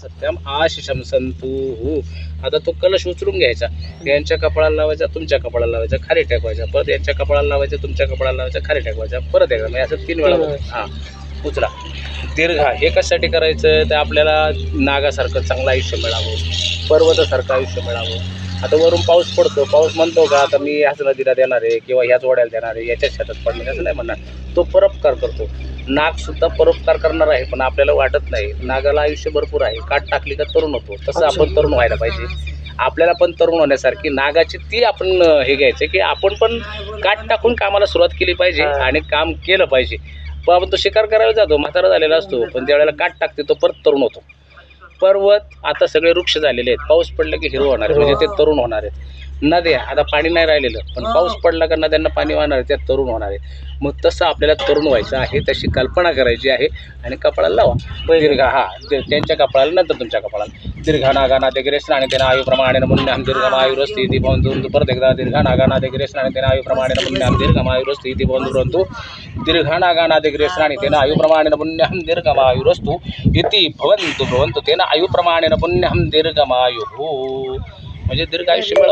सत्यम आशिषम संतु. आता तो कलश उचलून घ्यायचा, यांच्या कपाळाला लावायचा, तुमच्या कपाळाला लावायचा, खाली टाकवायचा, परत यांच्या कपाळाला लावायचा, तुमच्या कपाळाला लावायचा, खाली टाकवायचा, परत एकदा, म्हणजे असं 3 वेळा. हां, उचला. दीर्घ हे कशासाठी करायचं तर आपल्याला नागासारखं चांगलं आयुष्य मिळावं, पर्वतासारखं आयुष्य मिळावं. आता वरून पाऊस पडतो, पाऊस म्हणतो का आता मी ह्याच नदीला देणार आहे किंवा ह्याच ओढ्याला देणार आहे, याच्याच शेतात पडणार असं नाही म्हणणार. तो परोपकार करतो. नागसुद्धा परोपकार करणार आहे, पण आपल्याला वाटत नाही. नागाला आयुष्य भरपूर आहे, काट टाकली का तरुण होतो, तसं आपण तरुण व्हायला पाहिजे. आपल्याला पण तरुण होण्यासारखी नागाची ती आपण हे घ्यायचं की आपण पण काट टाकून कामाला सुरुवात केली पाहिजे आणि काम केलं पाहिजे. पण आपण तो शिकार करायला जातो, म्हातारा झालेला असतो, पण ज्यावेळेला काट टाकते तो परत तरुण होतो. पर्वत आता सगळे वृक्ष झालेले आहेत, पाऊस पडला की हिरवं होणार आहे, म्हणजे ते तरुण होणार आहेत. नद्या आता पाणी नाही राहिलेलं, पण पाऊस पडला का नद्यांना पाणी वाहणार आहे, त्यात तरुण होणार आहे. मग तसं आपल्याला तरुण व्हायचं आहे, तशी कल्पना करायची आहे आणि कपाळाला लावा दीर्घ. त्यांच्या कपाळाला नंतर तुमच्या कपाळाला दीर्घ नागाना देग्रेशन आणि त्यांना आयुप्रमाणे मुन्याम दीर्घमायुरस्ती इति भवन्तु. परत एकदा दीर्घ नागाना देग्रेशन आणि त्यांना आयुप्रमाणे मुन्याम दीर्घमायुरस्ती इति भवन्तु. दीर्घ नागाना देग्रेशन आणि त्यांना आयुप्रमाणे मुन्याम दीर्घमायुरस्तु इति भवन्तु. तेन आयुप्रमाणे पुण्यम दीर्घमायु, म्हणजे दीर्घ आयुष्य मिळावं.